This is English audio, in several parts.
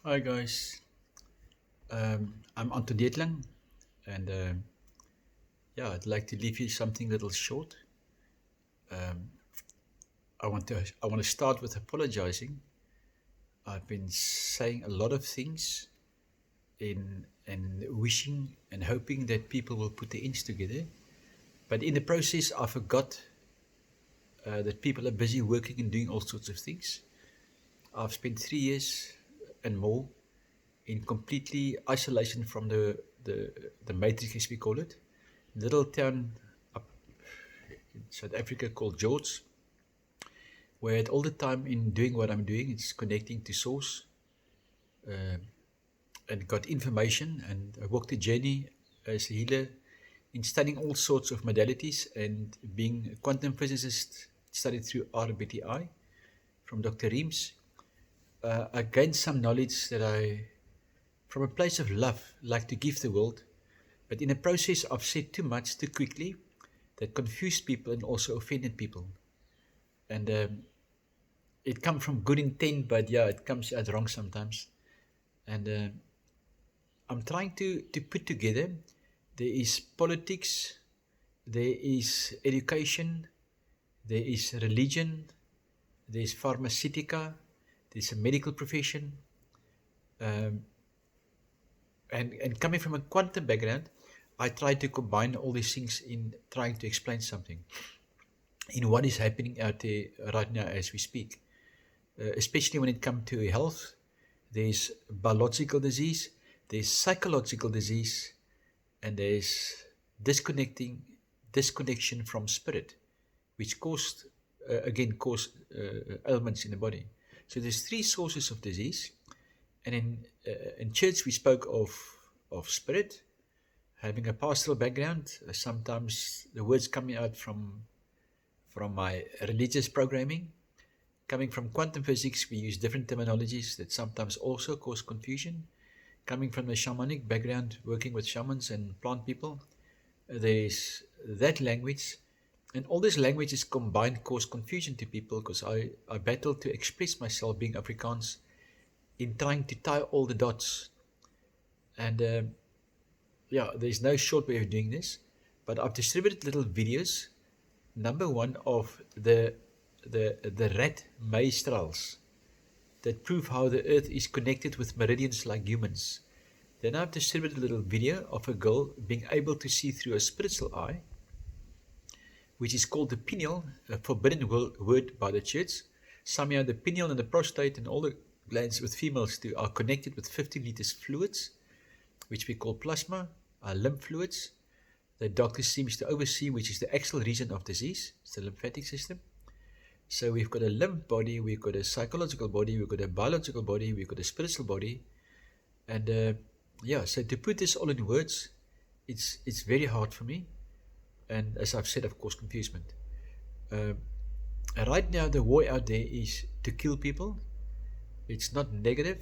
Hi guys, I'm onto Neethling, and yeah, I'd like to leave you something little short. Um, I want to start with apologizing. I've been saying a lot of things in and wishing and hoping that people will put the ends together, but in the process, I forgot that people are busy working and doing all sorts of things. I've spent 3 years and more in completely isolation from the matrix, as we call it. Little town up in South Africa called George, where at all the time in doing what I'm doing, it's connecting to source uh, and got information. And I walked the journey as a healer in studying all sorts of modalities and being a quantum physicist, studied through RBTI from Dr. Reams. I gained some knowledge that I, from a place of love, like to give the world. But in the process, I've said too much too quickly that confused people and also offended people. And it comes from good intent, but yeah, it comes out wrong sometimes. And I'm trying to put together. There is politics, there is education, there is religion, there is pharmaceutica, there's a medical profession, um, and coming from a quantum background, I try to combine all these things in trying to explain something in what is happening out there right now as we speak. Especially when it comes to health, there's biological disease, there's psychological disease, and there's disconnecting disconnection from spirit, which cause ailments in the body. So there's three sources of disease, and in church we spoke of spirit. Having a pastoral background, sometimes the words coming out from my religious programming. Coming from quantum physics, we use different terminologies that sometimes also cause confusion. Coming from the shamanic background, working with shamans and plant people, there's that language. And all these languages combined cause confusion to people because I battle to express myself being Afrikaans in trying to tie all the dots. And yeah, there's no short way of doing this, but I've distributed little videos. Number one of the rat maestrals that prove how the earth is connected with meridians like humans. Then I've distributed a little video of a girl being able to see through a spiritual eye, which is called the pineal, a forbidden word by the church. Somehow the pineal and the prostate and all the glands with females too are connected with 15 liters fluids, which we call plasma, lymph fluids, that doctor seems to oversee, which is the actual region of disease. It's the lymphatic system. So we've got a lymph body, we've got a psychological body, we've got a biological body, we've got a spiritual body, and yeah. So to put this all in words, it's very hard for me, and as I've said, of course, confusement. Uh, right now, the war out there is to kill people. It's not negative,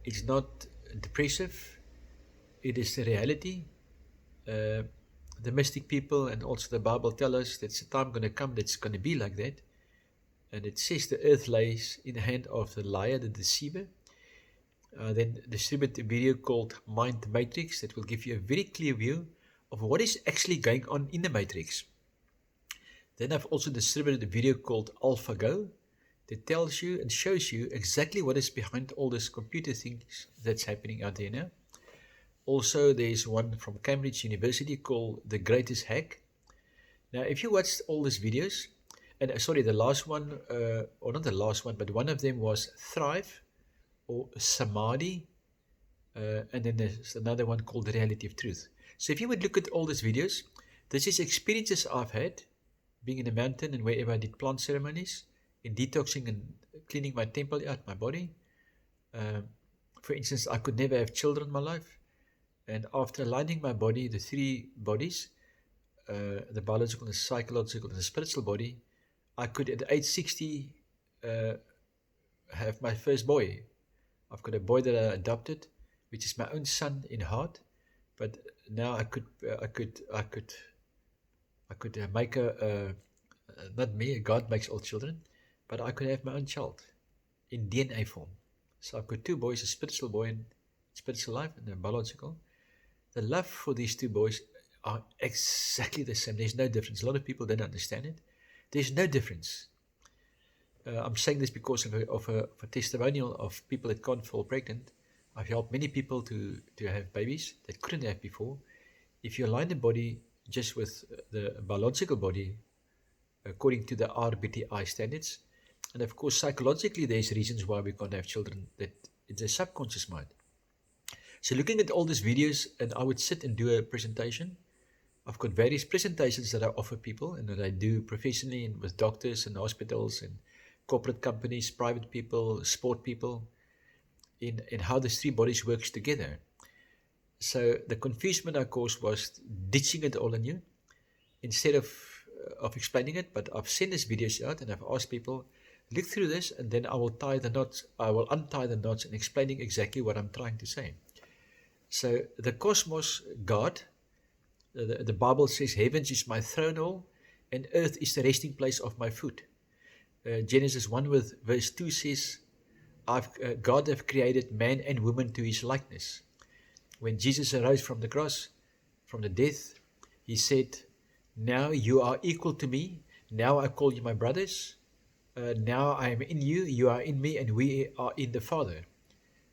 it's not depressive. It is the reality. Uh, the mystic people and also the Bible tell us that a time going to come that's going to be like that. And it says the earth lays in the hand of the liar, the deceiver. Then distribute a video called Mind Matrix that will give you a very clear view of what is actually going on in the matrix. Then I've also distributed a video called AlphaGo that tells you and shows you exactly what is behind all this computer things that's happening out there now. Also, there's one from Cambridge University called The Greatest Hack. Now, if you watched all these videos, and sorry, the last one, or not the last one, but one of them was Thrive or Samadhi, and then there's another one called The Reality of Truth. So if you would look at all these videos, this is experiences I've had being in a mountain and wherever I did plant ceremonies, in detoxing and cleaning my temple out, my body. Um, for instance, I could never have children in my life. And after aligning my body, the three bodies, the biological, the psychological, and the spiritual body, I could at age 60 uh, have my first boy. I've got a boy that I adopted, which is my own son in heart. But now I could make not me. God makes all children, but I could have my own child in DNA form. So I've got two boys, a spiritual boy and spiritual life, and a biological. The love for these two boys are exactly the same. There's no difference. A lot of people don't understand it. There's no difference. I'm saying this because of a testimonial of people that can't fall pregnant. I've helped many people to have babies that couldn't have before. If you align the body just with the biological body, according to the RBTI standards, and of course psychologically there's reasons why we can't have children, that it's a subconscious mind. So looking at all these videos, and I would sit and do a presentation. I've got various presentations that I offer people and that I do professionally and with doctors and hospitals and corporate companies, private people, sport people, in how these three bodies works together. So the confusion I caused was ditching it all on you instead of explaining it. But I've sent these videos out and I've asked people, look through this, and then I will tie the knots. I will untie the knots and explaining exactly what I'm trying to say. So the cosmos, God, the Bible says, heavens is my throne hall, and earth is the resting place of my foot. Genesis 1 with verse 2 says, God have created man and woman to his likeness. When Jesus arose from the cross, from the death, he said, now you are equal to me. Now I call you my brothers. Now I am in you, you are in me, and we are in the Father.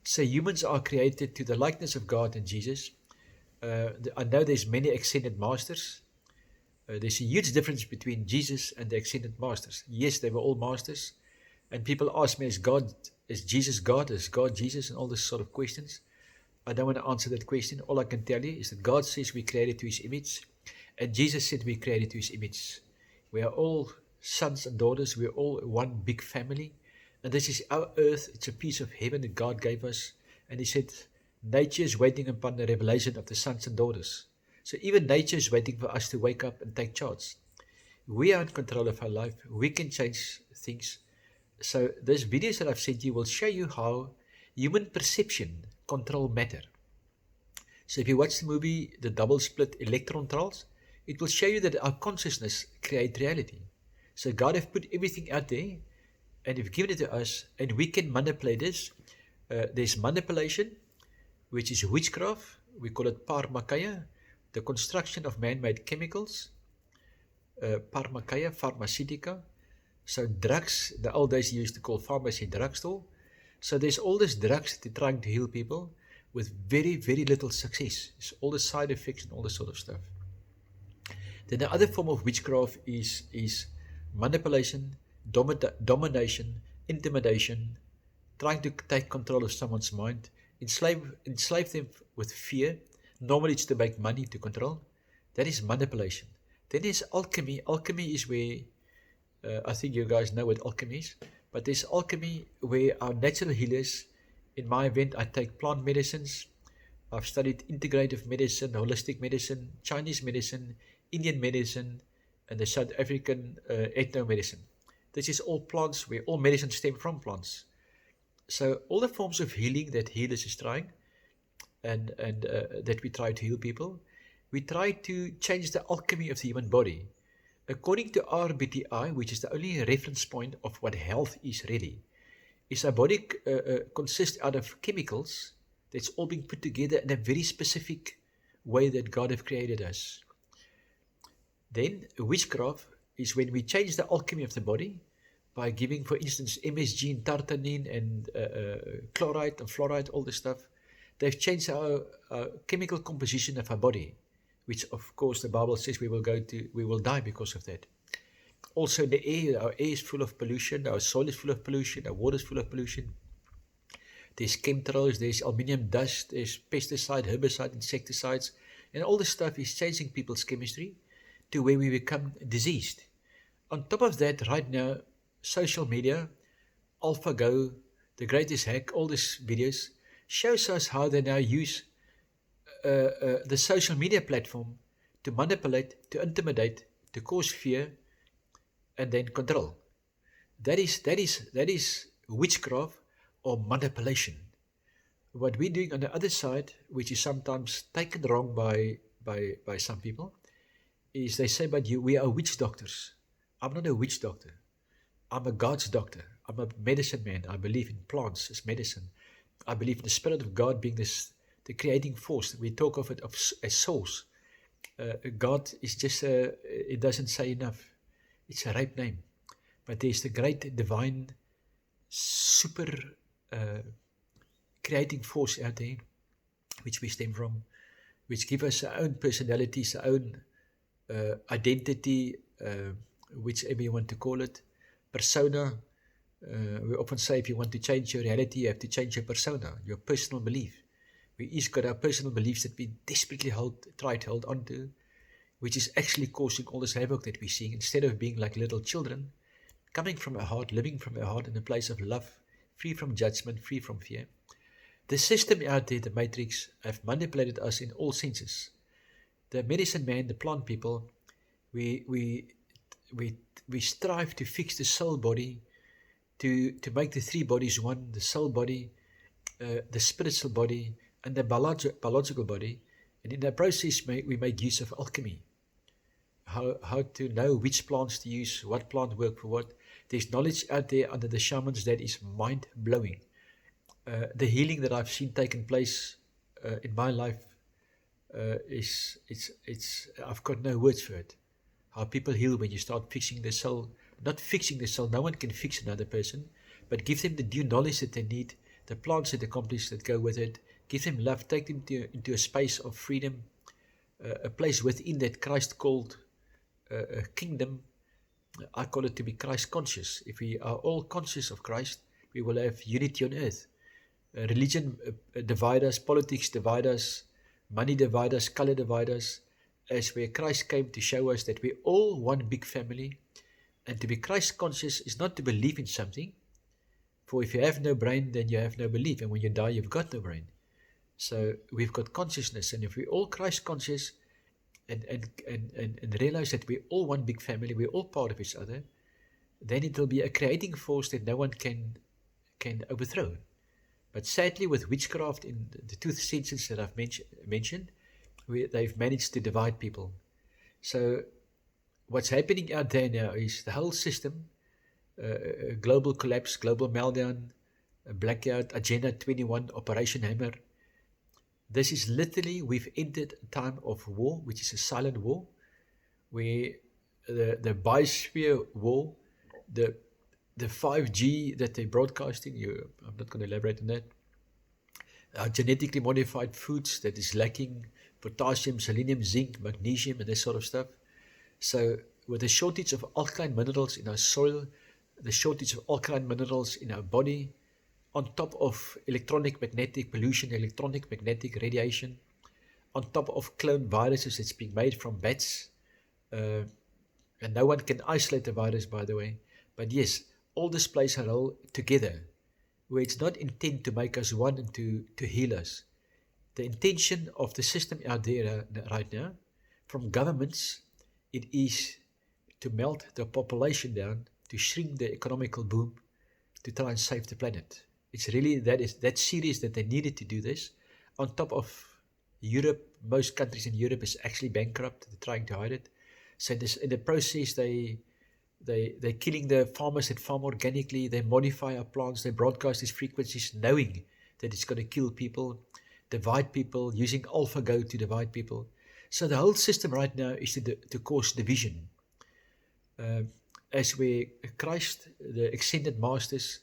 So humans are created to the likeness of God and Jesus. I know there's many ascended masters. There's a huge difference between Jesus and the ascended masters. Yes, they were all masters. And people ask me, is Jesus God? Is God Jesus? And all this sort of questions. I don't want to answer that question. All I can tell you is that God says we created to his image. And Jesus said we created to his image. We are all sons and daughters. We are all one big family. And this is our earth. It's a piece of heaven that God gave us. And he said, nature is waiting upon the revelation of the sons and daughters. So even nature is waiting for us to wake up and take charge. We are in control of our life. We can change things. So these videos that I've sent you will show you how human perception control matter. So if you watch the movie The Double Split Electron Trials, it will show you that our consciousness creates reality. So God has put everything out there and He's given it to us, and we can manipulate this. There's manipulation, which is witchcraft. We call it pharmakeia, the construction of man-made chemicals. Pharmakeia, pharmaceutica. So drugs, the old days used to call pharmacy drugstore. So there's all these drugs that are trying to heal people with very, very little success. It's all the side effects and all this sort of stuff. Then the other form of witchcraft is manipulation, domination, intimidation, trying to take control of someone's mind, enslave them with fear. Normally it's to make money, to control. That is manipulation. Then there's alchemy. Alchemy is where, I think you guys know what alchemy is, but there's alchemy where our natural healers, in my event, I take plant medicines. I've studied integrative medicine, holistic medicine, Chinese medicine, Indian medicine, and the South African ethno-medicine. This is all plants, where all medicine stems from plants. So all the forms of healing that healers is trying, and that we try to heal people, we try to change the alchemy of the human body. According to RBTI, which is the only reference point of what health is really, is our body consists out of chemicals that's all being put together in a very specific way that God have created us. Then witchcraft is when we change the alchemy of the body by giving, for instance, MSG and tartanine and chloride and fluoride, all this stuff. They've changed our chemical composition of our body, which of course the Bible says we will die because of that. Also the air, our air is full of pollution, our soil is full of pollution, our water is full of pollution. There's chemtrails, there's aluminium dust, there's pesticide, herbicide, insecticides, and all this stuff is changing people's chemistry to where we become diseased. On top of that, right now, social media, AlphaGo, The Greatest Hack, all these videos shows us how they now use the social media platform to manipulate, to intimidate, to cause fear, and then control. That is witchcraft or manipulation. What we're doing on the other side, which is sometimes taken wrong by some people, is they say, but we are witch doctors. I'm not a witch doctor. I'm a God's doctor. I'm a medicine man. I believe in plants as medicine. I believe in the Spirit of God being the creating force. We talk of it as source. God is just it doesn't say enough. It's a right name. But there's the great divine super uh, creating force out there, which we stem from, which give us our own personalities, our own identity, whichever you want to call it, persona. We often say if you want to change your reality, you have to change your persona, your personal belief. We each got our personal beliefs that we desperately try to hold on to, which is actually causing all this havoc that we're seeing. Instead of being like little children, coming from our heart, living from our heart in a place of love, free from judgment, free from fear. The system out there, the matrix, have manipulated us in all senses. The medicine man, the plant people, we we we we strive to fix the soul body, to make the three bodies one: the soul body, the spiritual body, and the biological body. And in that process, we make use of alchemy. How to know which plants to use, what plant work for what. There's knowledge out there under the shamans that is mind blowing. The healing that I've seen taking place in my life is it's I've got no words for it. How people heal when you start fixing their soul, not fixing their soul. No one can fix another person, but give them the due knowledge that they need, the plants that accomplish that go with it. Give them love, take them into a space of freedom, a place within that Christ called a kingdom. I call it to be Christ conscious. If we are all conscious of Christ, we will have unity on earth. Religion divide us, politics divide us, money divide us, color divide us, as where Christ came to show us that we're all one big family. And to be Christ conscious is not to believe in something, for if you have no brain, then you have no belief, and when you die, you've got no brain. So we've got consciousness, and if we're all Christ conscious and realize that we're all one big family, we're all part of each other, then it will be a creating force that no one can overthrow. But sadly, with witchcraft in the two senses that I've mentioned, they've managed to divide people. So what's happening out there now is the whole system, global collapse, global meltdown, blackout, Agenda 21, Operation Hammer. This is literally, we've entered a time of war, which is a silent war, where the biosphere war, the 5G that they're broadcasting, I'm not going to elaborate on that, genetically modified foods that is lacking potassium, selenium, zinc, magnesium, and this sort of stuff. So with the shortage of alkaline minerals in our soil, the shortage of alkaline minerals in our body, on top of electronic magnetic pollution, electronic magnetic radiation, on top of clone viruses that's being made from bats, and no one can isolate the virus, by the way. But yes, all this plays a role together, where it's not intent to make us one and to heal us. The intention of the system out there right now, from governments, it is to melt the population down, to shrink the economical boom, to try and save the planet. It's really that serious that they needed to do this. On top of Europe, most countries in Europe is actually bankrupt. They're trying to hide it. So in the process, they're killing the farmers that farm organically. They modify our plants. They broadcast these frequencies knowing that it's going to kill people, divide people, using AlphaGo to divide people. So the whole system right now is to cause division. As where Christ, the extended masters,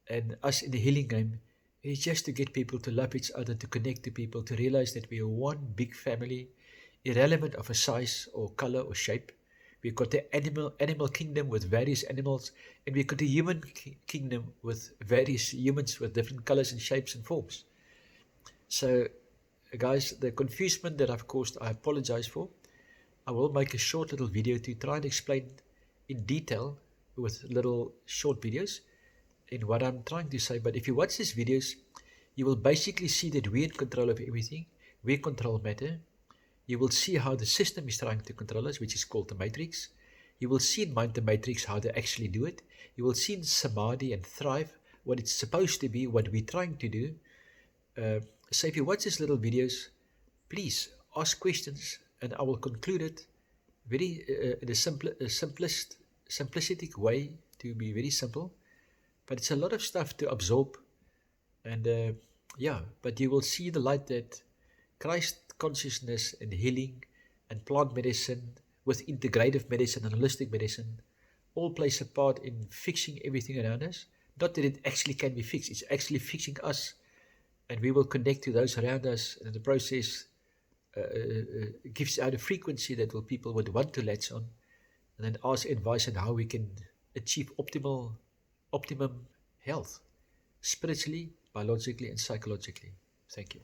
and us in the healing game, is just to get people to love each other, to connect to people, to realize that we are one big family, irrelevant of a size or color or shape. We've got the animal kingdom with various animals, and we've got the human kingdom with various humans with different colors and shapes and forms. So, guys, the confusement that I've caused, I apologize for. I will make a short little video to try and explain in detail with little short videos in what I'm trying to say. But if you watch these videos, you will basically see that we're in control of everything. We control matter. You will see how the system is trying to control us, which is called the matrix. You will see in Mind the Matrix how they actually do it. You will see in Samadhi and Thrive what it's supposed to be, what we're trying to do. So if you watch these little videos, please ask questions, and I will conclude it very in a simplistic way, to be very simple. but it's a lot of stuff to absorb. And yeah, but you will see the light that Christ consciousness and healing and plant medicine with integrative medicine and holistic medicine all plays a part in fixing everything around us. Not that it actually can be fixed, it's actually fixing us, and we will connect to those around us, and in the process gives out a frequency that will people would want to latch on, and then ask advice on how we can achieve optimum health, spiritually, biologically, and psychologically. Thank you.